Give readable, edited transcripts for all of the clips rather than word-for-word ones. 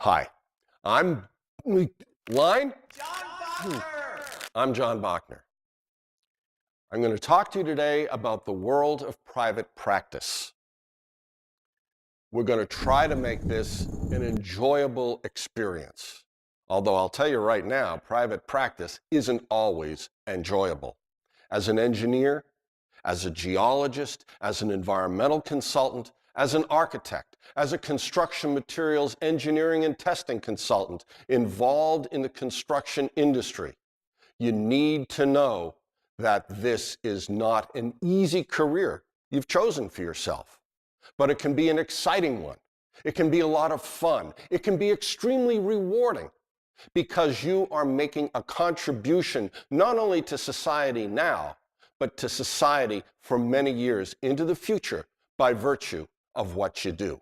Hi, I'm Line? John Bachner! I'm John Bachner. I'm going to talk to you today about the world of private practice. We're going to try to make this an enjoyable experience. Although I'll tell you right now, private practice isn't always enjoyable. As an engineer, as a geologist, as an environmental consultant, as an architect, as a construction materials engineering and testing consultant involved in the construction industry, you need to know that this is not an easy career you've chosen for yourself, but it can be an exciting one. It can be a lot of fun. It can be extremely rewarding because you are making a contribution not only to society now, but to society for many years into the future by virtue of what you do.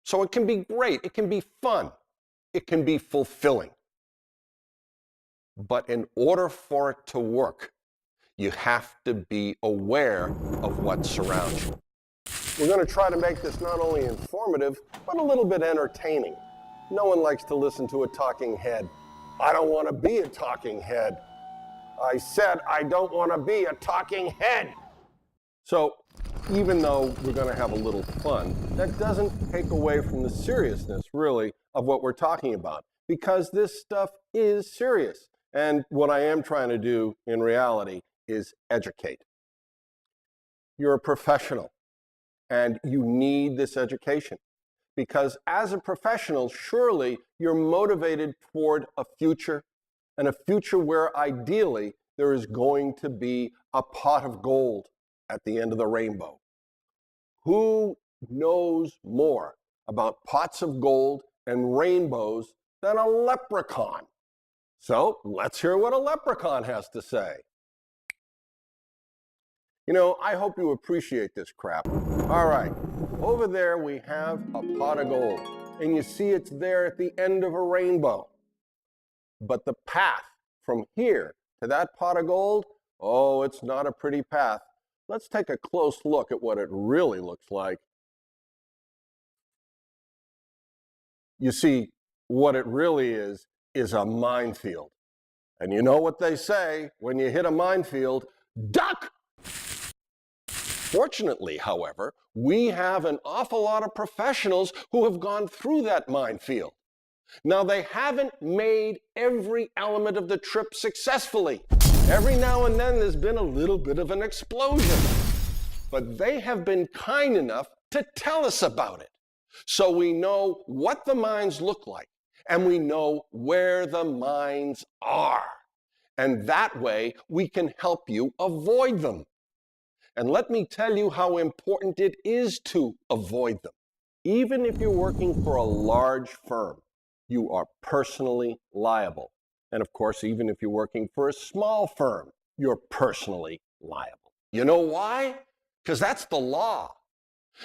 So it can be great, it can be fun, it can be fulfilling. But in order for it to work, you have to be aware of what surrounds you. We're going to try to make this not only informative, but a little bit entertaining. No one likes to listen to a talking head. I don't want to be a talking head. I said I don't want to be a talking head. So even though we're going to have a little fun, that doesn't take away from the seriousness, really, of what we're talking about, because this stuff is serious. And what I am trying to do in reality is educate. You're a professional, and you need this education. Because as a professional, surely you're motivated toward a future, and a future where ideally there is going to be a pot of gold at the end of the rainbow. Who knows more about pots of gold and rainbows than a leprechaun? So let's hear what a leprechaun has to say. You know, I hope you appreciate this crap. All right, over there we have a pot of gold, and you see it's there at the end of a rainbow. But the path from here to that pot of gold, oh, it's not a pretty path. Let's take a close look at what it really looks like. You see, what it really is a minefield. And you know what they say, when you hit a minefield, duck! Fortunately, however, we have an awful lot of professionals who have gone through that minefield. Now, they haven't made every element of the trip successfully. Every now and then there's been a little bit of an explosion. But they have been kind enough to tell us about it. So we know what the mines look like, and we know where the mines are. And that way we can help you avoid them. And let me tell you how important it is to avoid them. Even if you're working for a large firm, you are personally liable. And of course, even if you're working for a small firm, you're personally liable. You know why? Because that's the law.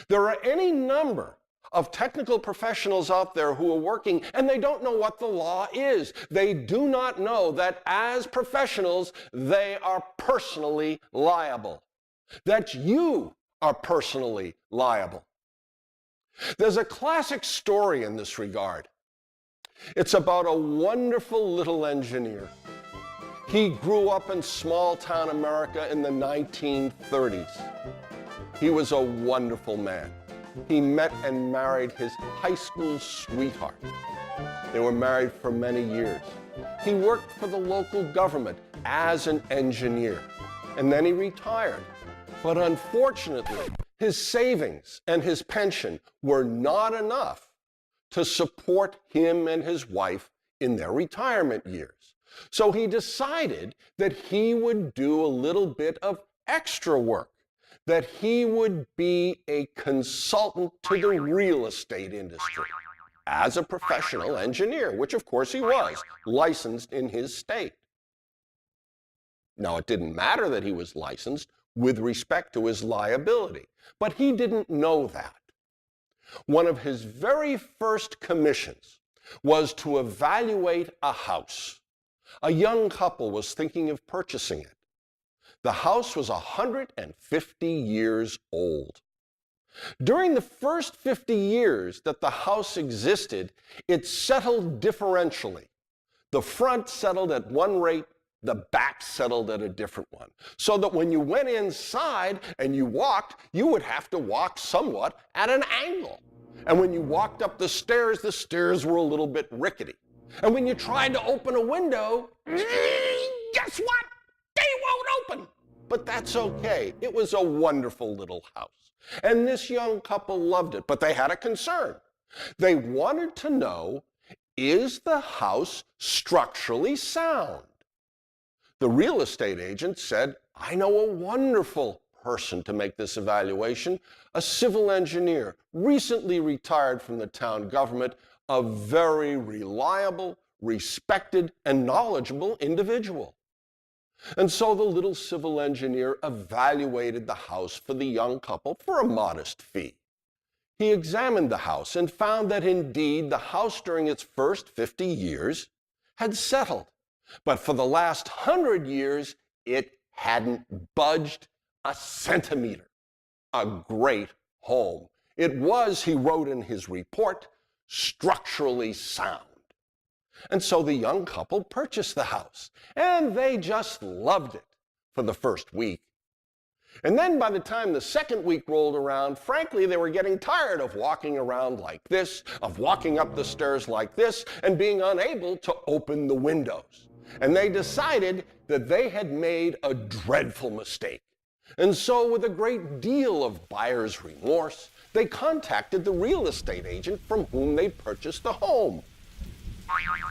There are any number of technical professionals out there who are working and they don't know what the law is. They do not know that as professionals, they are personally liable. That you are personally liable. There's a classic story in this regard. It's about a wonderful little engineer. He grew up in small-town America in the 1930s. He was a wonderful man. He met and married his high school sweetheart. They were married for many years. He worked for the local government as an engineer, and then he retired. But unfortunately, his savings and his pension were not enough to support him and his wife in their retirement years. So he decided that he would do a little bit of extra work, that he would be a consultant to the real estate industry as a professional engineer, which of course he was, licensed in his state. Now, it didn't matter that he was licensed with respect to his liability, but he didn't know that. One of his very first commissions was to evaluate a house. A young couple was thinking of purchasing it. The house was 150 years old. During the first 50 years that the house existed, it settled differentially. The front settled at one rate, the back settled at a different one. So that when you went inside and you walked, you would have to walk somewhat at an angle. And when you walked up the stairs were a little bit rickety. And when you tried to open a window, guess what? They won't open. But that's okay. It was a wonderful little house. And this young couple loved it, but they had a concern. They wanted to know, is the house structurally sound? The real estate agent said, I know a wonderful person to make this evaluation, a civil engineer, recently retired from the town government, a very reliable, respected, and knowledgeable individual. And so the little civil engineer evaluated the house for the young couple for a modest fee. He examined the house and found that indeed the house during its first 50 years had settled. But for the last 100 years, it hadn't budged a centimeter. A great home. It was, he wrote in his report, structurally sound. And so the young couple purchased the house, and they just loved it for the first week. And then by the time the second week rolled around, frankly, they were getting tired of walking around like this, of walking up the stairs like this, and being unable to open the windows. And they decided that they had made a dreadful mistake. And so with a great deal of buyer's remorse, they contacted the real estate agent from whom they purchased the home.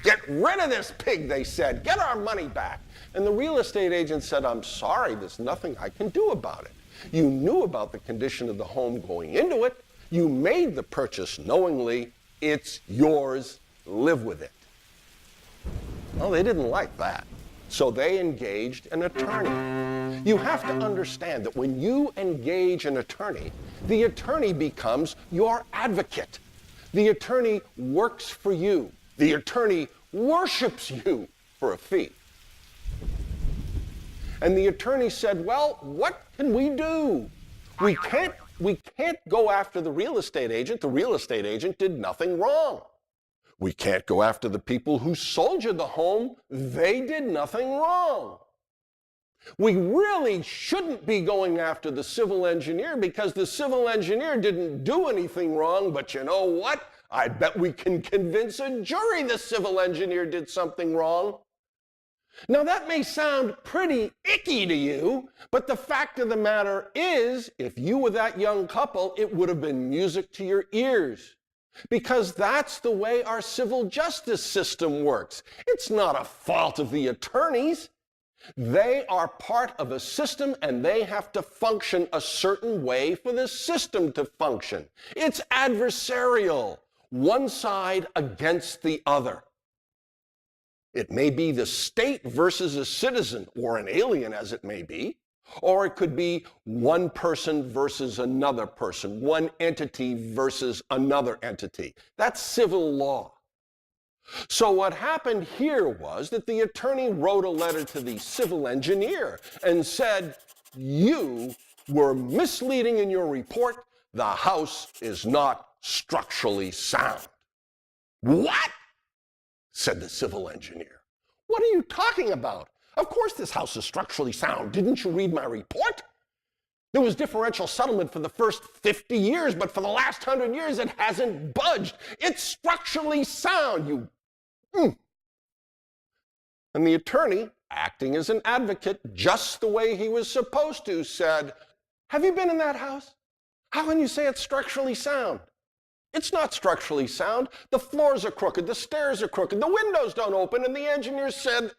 Get rid of this pig, they said. Get our money back. And the real estate agent said, I'm sorry, there's nothing I can do about it. You knew about the condition of the home going into it. You made the purchase knowingly. It's yours. Live with it. Well, they didn't like that. So they engaged an attorney. You have to understand that when you engage an attorney, the attorney becomes your advocate. The attorney works for you. The attorney worships you for a fee. And the attorney said, well, what can we do? We can't go after the real estate agent. The real estate agent did nothing wrong. We can't go after the people who sold you the home. They did nothing wrong. We really shouldn't be going after the civil engineer because the civil engineer didn't do anything wrong, but you know what? I bet we can convince a jury the civil engineer did something wrong. Now that may sound pretty icky to you, but the fact of the matter is, if you were that young couple, it would have been music to your ears. Because that's the way our civil justice system works. It's not a fault of the attorneys. They are part of a system and they have to function a certain way for the system to function. It's adversarial. One side against the other. It may be the state versus a citizen or an alien as it may be, or it could be one person versus another person, one entity versus another entity. That's civil law. So what happened here was that the attorney wrote a letter to the civil engineer and said, you were misleading in your report. The house is not structurally sound. What? Said the civil engineer. What are you talking about? Of course this house is structurally sound. Didn't you read my report? There was differential settlement for the first 50 years, but for the last 100 years it hasn't budged. It's structurally sound, And the attorney, acting as an advocate just the way he was supposed to, said, have you been in that house? How can you say it's structurally sound? It's not structurally sound. The floors are crooked, the stairs are crooked, the windows don't open, and the engineer said,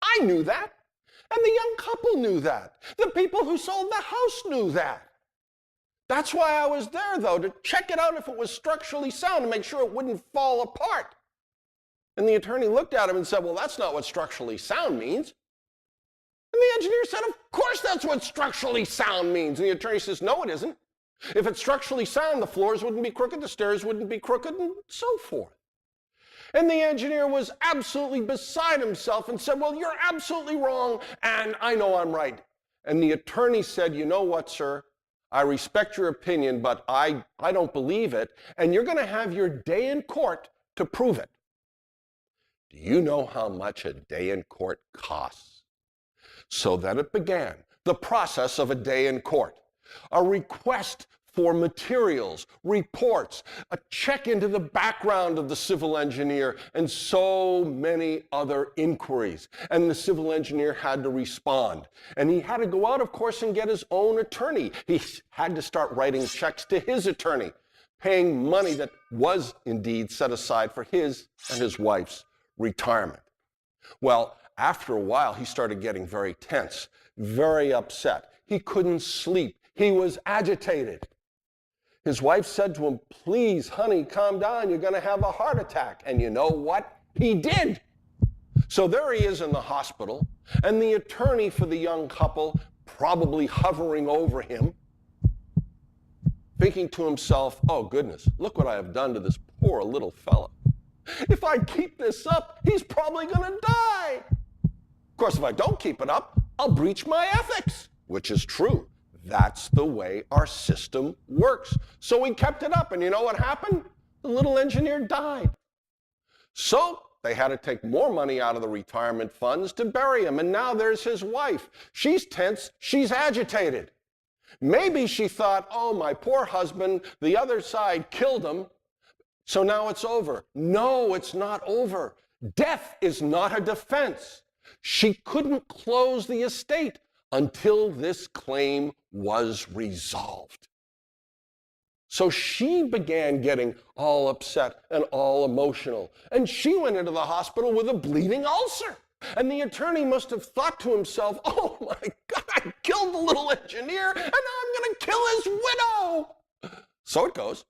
I knew that. And the young couple knew that. The people who sold the house knew that. That's why I was there, though, to check it out if it was structurally sound, to make sure it wouldn't fall apart. And the attorney looked at him and said, well, that's not what structurally sound means. And the engineer said, of course that's what structurally sound means. And the attorney says, no, it isn't. If it's structurally sound, the floors wouldn't be crooked, the stairs wouldn't be crooked, and so forth. And the engineer was absolutely beside himself and said, well, you're absolutely wrong, and I know I'm right. And the attorney said, you know what, sir? I respect your opinion, but I don't believe it, and you're going to have your day in court to prove it. Do you know how much a day in court costs? So then it began, the process of a day in court. A request for materials, reports, a check into the background of the civil engineer, and so many other inquiries. And the civil engineer had to respond. And he had to go out, of course, and get his own attorney. He had to start writing checks to his attorney, paying money that was indeed set aside for his and his wife's retirement. Well, after a while, he started getting very tense, very upset. He couldn't sleep. He was agitated. His wife said to him, "Please, honey, calm down. You're going to have a heart attack." And you know what? He did. So there he is in the hospital, and the attorney for the young couple probably hovering over him, thinking to himself, "Oh, goodness, look what I have done to this poor little fellow. If I keep this up, he's probably going to die. Of course, if I don't keep it up, I'll breach my ethics," which is true. That's the way our system works. So he kept it up, and you know what happened? The little engineer died. So they had to take more money out of the retirement funds to bury him, and now there's his wife. She's tense, she's agitated. Maybe she thought, "Oh, my poor husband, the other side killed him, so now it's over." No, it's not over. Death is not a defense. She couldn't close the estate until this claim was resolved. So she began getting all upset and all emotional, and she went into the hospital with a bleeding ulcer. And the attorney must have thought to himself, "Oh my God, I killed the little engineer, and now I'm going to kill his widow." So it goes.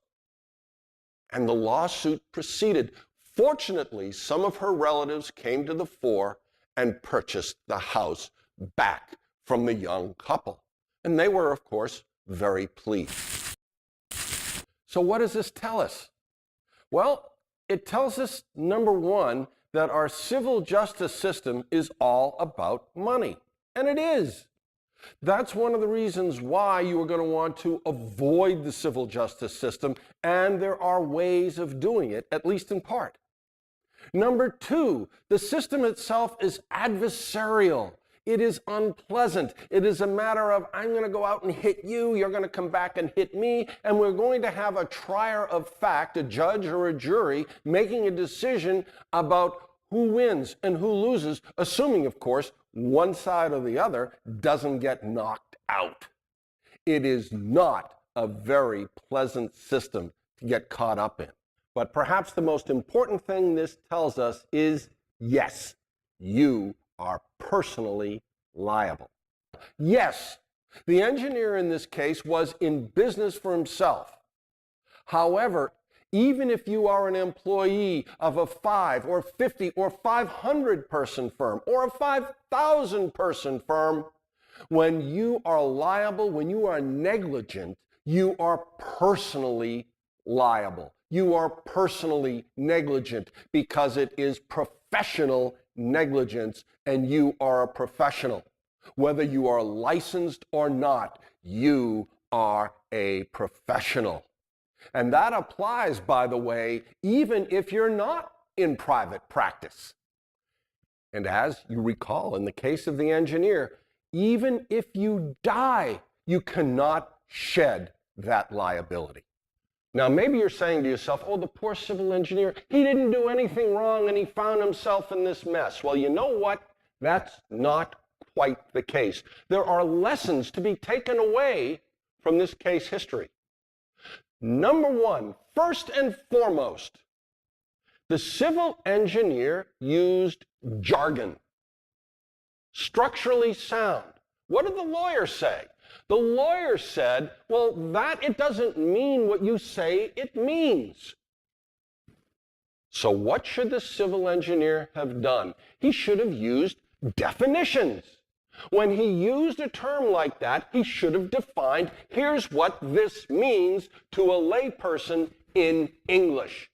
And the lawsuit proceeded. Fortunately, some of her relatives came to the fore and purchased the house back from the young couple. And they were, of course, very pleased. So what does this tell us? Well, it tells us, number one, that our civil justice system is all about money. And it is. That's one of the reasons why you are going to want to avoid the civil justice system, and there are ways of doing it, at least in part. Number two, the system itself is adversarial. It is unpleasant. It is a matter of, I'm going to go out and hit you, you're going to come back and hit me, and we're going to have a trier of fact, a judge or a jury, making a decision about who wins and who loses, assuming, of course, one side or the other doesn't get knocked out. It is not a very pleasant system to get caught up in. But perhaps the most important thing this tells us is, yes, you are personally liable. Yes, the engineer in this case was in business for himself. However, even if you are an employee of a 5 or 50 or 500 person firm or a 5,000 person firm, when you are liable, when you are negligent, you are personally liable. You are personally negligent because it is professional negligence, and you are a professional. Whether you are licensed or not, you are a professional. And that applies, by the way, even if you're not in private practice. And as you recall, in the case of the engineer, even if you die, you cannot shed that liability. Now, maybe you're saying to yourself, "Oh, the poor civil engineer, he didn't do anything wrong and he found himself in this mess." Well, you know what? That's not quite the case. There are lessons to be taken away from this case history. Number one, first and foremost, the civil engineer used jargon. Structurally sound. What did the lawyer say? The lawyer said, well, that it doesn't mean what you say it means. So what should the civil engineer have done? He should have used definitions. When he used a term like that, he should have defined, here's what this means to a layperson in English.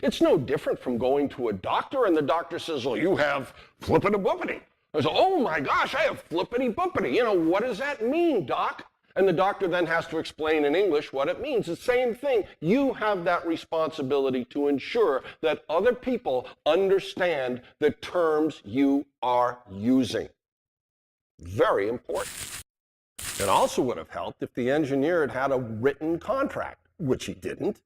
It's no different from going to a doctor and the doctor says, well, you have flippity-boopity. I say, oh my gosh, I have flippity-boopity. You know, what does that mean, doc? And the doctor then has to explain in English what it means. The same thing. You have that responsibility to ensure that other people understand the terms you are using. Very important. It also would have helped if the engineer had had a written contract, which he didn't.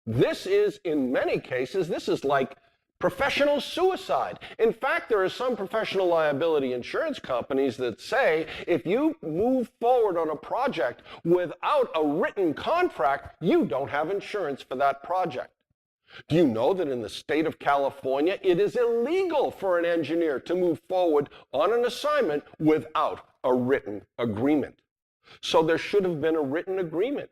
This is, in many cases, this is like professional suicide. In fact, there are some professional liability insurance companies that say if you move forward on a project without a written contract, you don't have insurance for that project. Do you know that in the state of California, it is illegal for an engineer to move forward on an assignment without a written agreement? So there should have been a written agreement.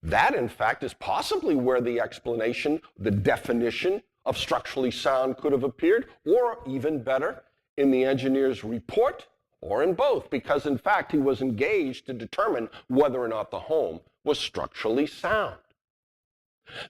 That, in fact, is possibly where the explanation, the definition of structurally sound could have appeared, or even better, in the engineer's report, or in both, because in fact he was engaged to determine whether or not the home was structurally sound.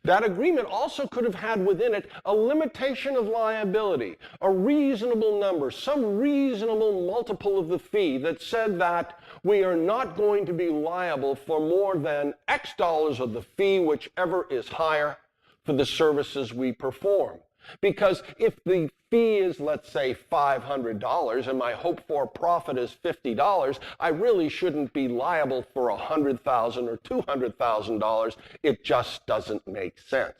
That agreement also could have had within it a limitation of liability, a reasonable number, some reasonable multiple of the fee that said that we are not going to be liable for more than X dollars of the fee, whichever is higher, for the services we perform. Because if the fee is, let's say, $500 and my hope for profit is $50, I really shouldn't be liable for $100,000 or $200,000. It just doesn't make sense.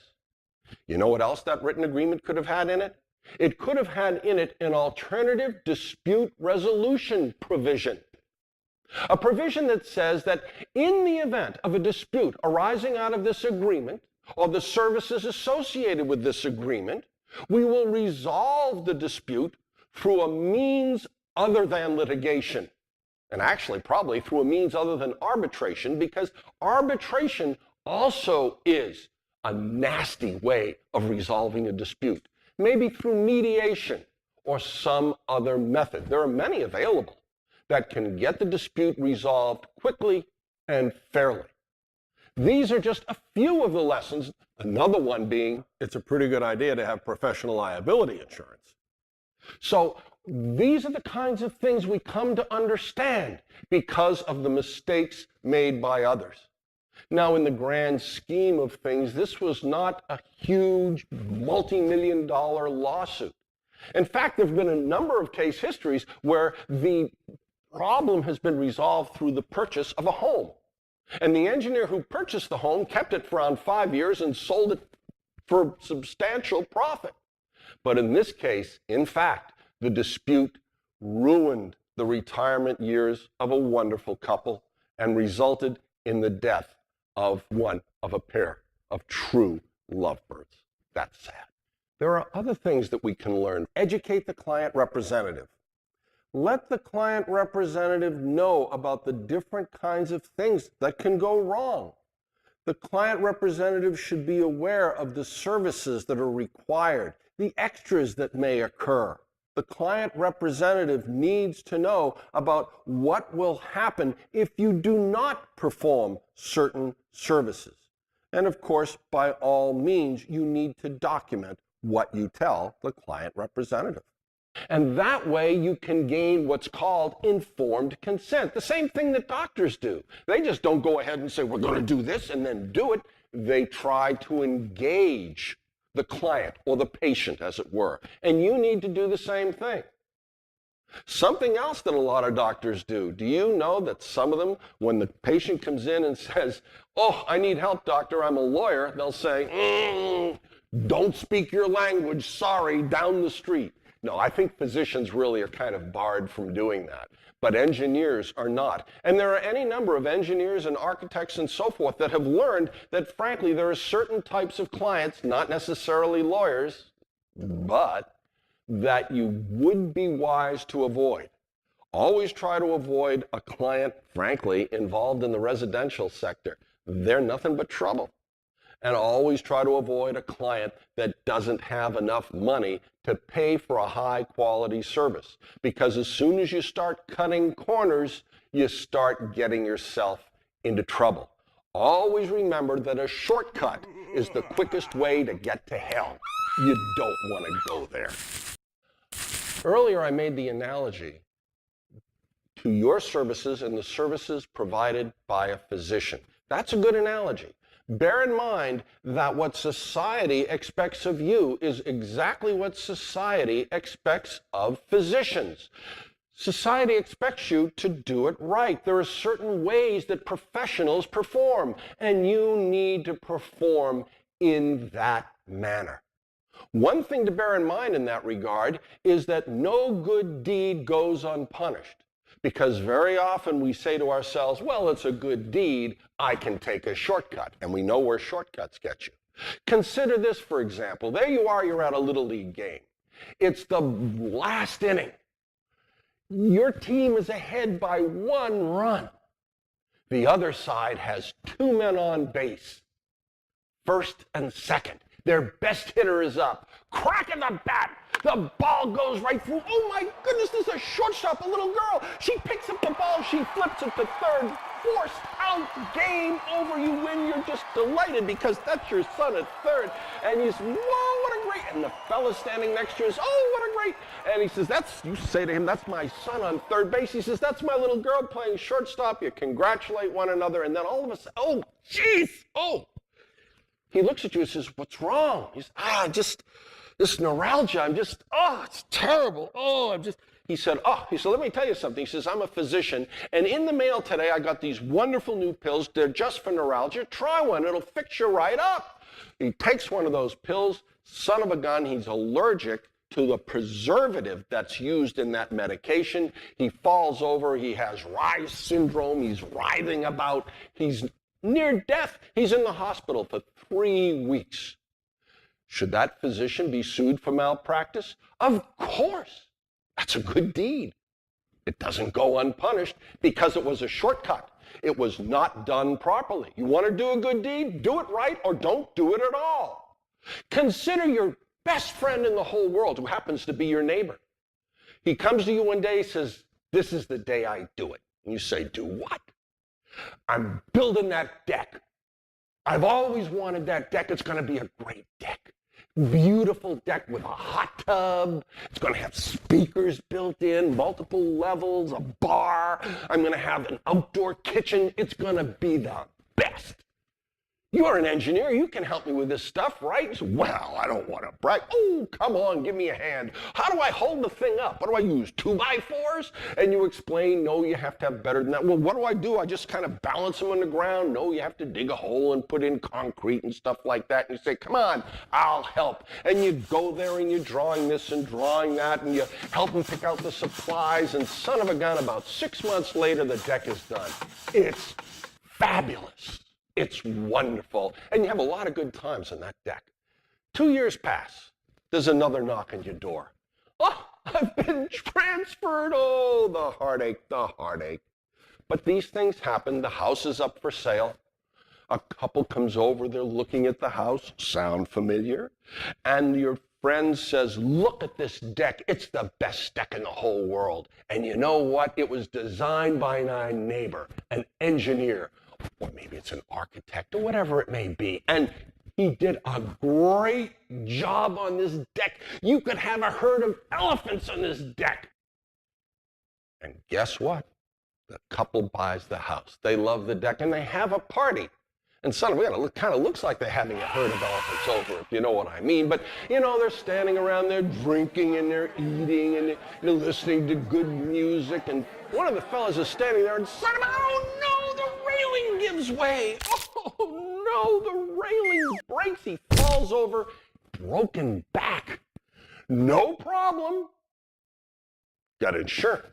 You know what else that written agreement could have had in it? It could have had in it an alternative dispute resolution provision. A provision that says that in the event of a dispute arising out of this agreement, or the services associated with this agreement, we will resolve the dispute through a means other than litigation. And actually, probably through a means other than arbitration, because arbitration also is a nasty way of resolving a dispute. Maybe through mediation or some other method. There are many available that can get the dispute resolved quickly and fairly. These are just a few of the lessons, another one being it's a pretty good idea to have professional liability insurance. So these are the kinds of things we come to understand because of the mistakes made by others. Now, in the grand scheme of things, this was not a huge multi-million-dollar lawsuit. In fact, there have been a number of case histories where the problem has been resolved through the purchase of a home. And the engineer who purchased the home kept it for around 5 years and sold it for substantial profit. But in this case, in fact, the dispute ruined the retirement years of a wonderful couple and resulted in the death of a pair of true lovebirds. That's sad. There are other things that we can learn. Educate the client representative. Let the client representative know about the different kinds of things that can go wrong. The client representative should be aware of the services that are required, the extras that may occur. The client representative needs to know about what will happen if you do not perform certain services. And of course, by all means, you need to document what you tell the client representative. And that way you can gain what's called informed consent. The same thing that doctors do. They just don't go ahead and say, we're going to do this and then do it. They try to engage the client or the patient, as it were. And you need to do the same thing. Something else that a lot of doctors do. Do you know that some of them, when the patient comes in and says, oh, I need help, doctor, I'm a lawyer, they'll say, don't speak your language, sorry, down the street. No, I think physicians really are kind of barred from doing that, but engineers are not. And there are any number of engineers and architects and so forth that have learned that, frankly, there are certain types of clients, not necessarily lawyers, but that you would be wise to avoid. Always try to avoid a client, frankly, involved in the residential sector. They're nothing but trouble. And always try to avoid a client that doesn't have enough money to pay for a high quality service. Because as soon as you start cutting corners, you start getting yourself into trouble. Always remember that a shortcut is the quickest way to get to hell. You don't want to go there. Earlier I made the analogy to your services and the services provided by a physician. That's a good analogy. Bear in mind that what society expects of you is exactly what society expects of physicians. Society expects you to do it right. There are certain ways that professionals perform, and you need to perform in that manner. One thing to bear in mind in that regard is that no good deed goes unpunished, because very often we say to ourselves, well, it's a good deed, I can take a shortcut, and we know where shortcuts get you. Consider this, for example. There you are, you're at a Little League game. It's the last inning. Your team is ahead by 1 run. The other side has 2 men on base, first and second. Their best hitter is up. Crack of the bat. The ball goes right through. Oh my goodness, there's a shortstop, a little girl. She picks up the ball, she flips it to third. Forced out, game over, you win. You're just delighted because that's your son at third. And you say, whoa, what a great. And the fella standing next to you says, oh, what a great. And he says, you say to him, that's my son on third base. He says, that's my little girl playing shortstop. You congratulate one another. And then all of a sudden, oh, jeez, oh. He looks at you and says, what's wrong? He says, this neuralgia, it's terrible. He said, let me tell you something. He says, I'm a physician, and in the mail today, I got these wonderful new pills. They're just for neuralgia. Try one. It'll fix you right up. He takes one of those pills. Son of a gun, he's allergic to the preservative that's used in that medication. He falls over. He has Reye's syndrome. He's writhing about. He's near death. He's in the hospital for 3 weeks. Should that physician be sued for malpractice? Of course. That's a good deed. It doesn't go unpunished because it was a shortcut. It was not done properly. You want to do a good deed? Do it right or don't do it at all. Consider your best friend in the whole world who happens to be your neighbor. He comes to you one day, says, this is the day I do it. And you say, do what? I'm building that deck. I've always wanted that deck. It's going to be a great deck. Beautiful deck with a hot tub. It's going to have speakers built in, multiple levels, a bar. I'm going to have an outdoor kitchen. It's going to be the best. You're an engineer. You can help me with this stuff, right? He said, well, I don't want to brag. Oh, come on, give me a hand. How do I hold the thing up? What do I use, 2x4s? And you explain, no, you have to have better than that. Well, what do? I just kind of balance them on the ground? No, you have to dig a hole and put in concrete and stuff like that. And you say, come on, I'll help. And you go there and you're drawing this and drawing that, and you help them pick out the supplies. And son of a gun, about 6 months later, the deck is done. It's fabulous. It's wonderful. And you have a lot of good times on that deck. 2 years pass. There's another knock on your door. Oh, I've been transferred. Oh, the heartache, the heartache. But these things happen. The house is up for sale. A couple comes over. They're looking at the house. Sound familiar? And your friend says, look at this deck. It's the best deck in the whole world. And you know what? It was designed by my neighbor, an engineer. Or maybe it's an architect or whatever it may be. And he did a great job on this deck. You could have a herd of elephants on this deck. And guess what? The couple buys the house. They love the deck and they have a party. And suddenly, it kind of looks like they're having a herd of elephants over, if you know what I mean. But, they're standing around there drinking and they're eating and they're listening to good music. And one of the fellas is standing there and suddenly, oh no, the railing gives way. Oh no, the railing breaks. He falls over, broken back. No problem. Got insurance.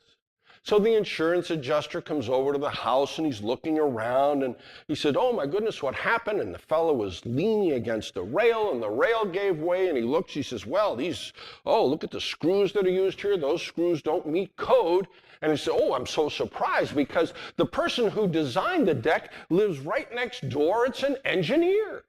So the insurance adjuster comes over to the house and he's looking around and he said, oh my goodness, what happened? And the fellow was leaning against the rail and the rail gave way and he looks, he says, well, look at the screws that are used here. Those screws don't meet code. And he said, oh, I'm so surprised because the person who designed the deck lives right next door. It's an engineer.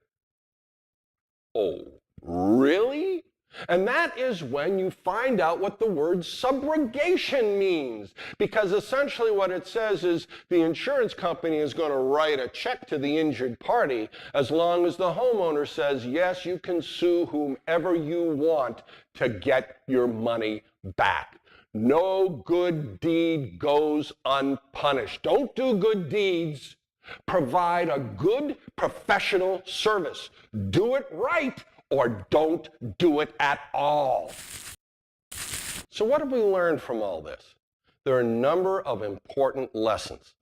Oh, really? And that is when you find out what the word subrogation means. Because essentially what it says is the insurance company is going to write a check to the injured party as long as the homeowner says, yes, you can sue whomever you want to get your money back. No good deed goes unpunished. Don't do good deeds. Provide a good professional service. Do it right or don't do it at all. So what have we learned from all this? There are a number of important lessons.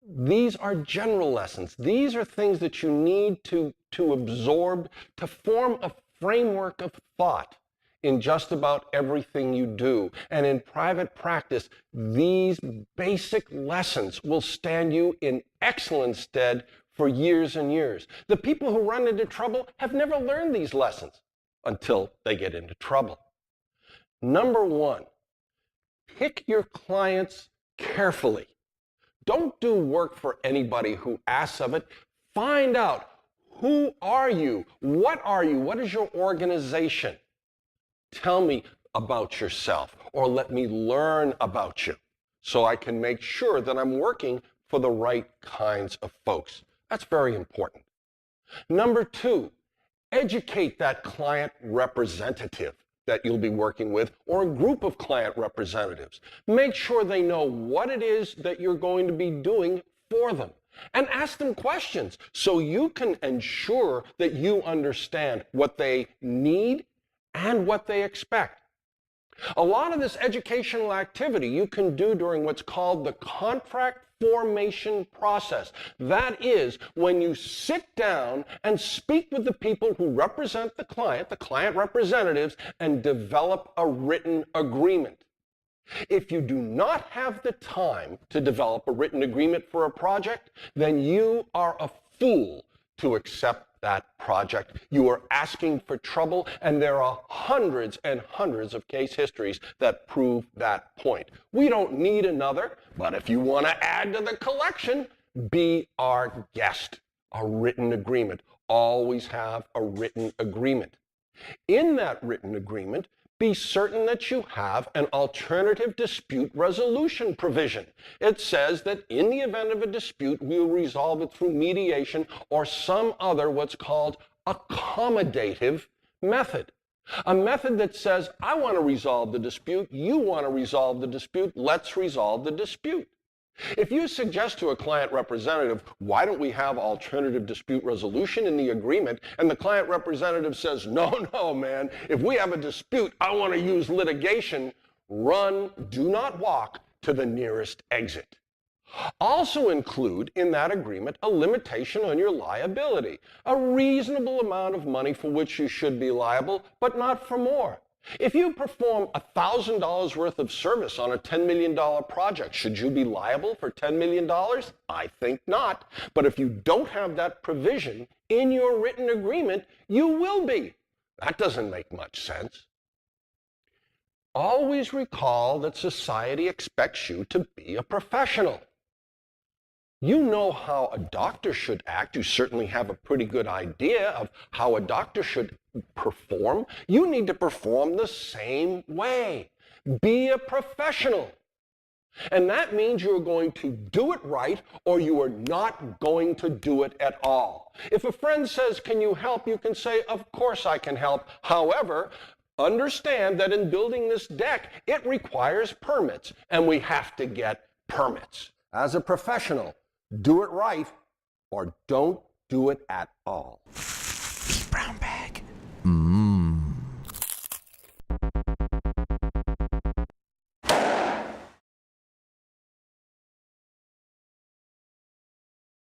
These are general lessons. These are things that you need to absorb to form a framework of thought in just about everything you do. And in private practice, these basic lessons will stand you in excellent stead for years and years. The people who run into trouble have never learned these lessons until they get into trouble. Number one, pick your clients carefully. Don't do work for anybody who asks of it. Find out, who are you? What are you? What is your organization? Tell me about yourself, or let me learn about you so I can make sure that I'm working for the right kinds of folks. That's very important. Number two, educate that client representative that you'll be working with, or a group of client representatives. Make sure they know what it is that you're going to be doing for them. And ask them questions so you can ensure that you understand what they need and what they expect. A lot of this educational activity you can do during what's called the contract formation process. That is when you sit down and speak with the people who represent the client representatives, and develop a written agreement. If you do not have the time to develop a written agreement for a project, then you are a fool to accept that project. You are asking for trouble, and there are hundreds and hundreds of case histories that prove that point. We don't need another, but if you want to add to the collection, be our guest. A written agreement. Always have a written agreement. In that written agreement, be certain that you have an alternative dispute resolution provision. It says that in the event of a dispute, we will resolve it through mediation or some other what's called accommodative method. A method that says, I want to resolve the dispute, you want to resolve the dispute, let's resolve the dispute. If you suggest to a client representative, why don't we have alternative dispute resolution in the agreement, and the client representative says, no, man, if we have a dispute, I want to use litigation, run, do not walk to the nearest exit. Also include in that agreement a limitation on your liability, a reasonable amount of money for which you should be liable, but not for more. If you perform $1,000 worth of service on a $10 million project, should you be liable for $10 million? I think not. But if you don't have that provision in your written agreement, you will be. That doesn't make much sense. Always recall that society expects you to be a professional. You know how a doctor should act. You certainly have a pretty good idea of how a doctor should perform. You need to perform the same way. Be a professional. And that means you're going to do it right, or you are not going to do it at all. If a friend says, can you help? You can say, of course I can help. However, understand that in building this deck, it requires permits, and we have to get permits. As a professional, do it right or don't do it at all.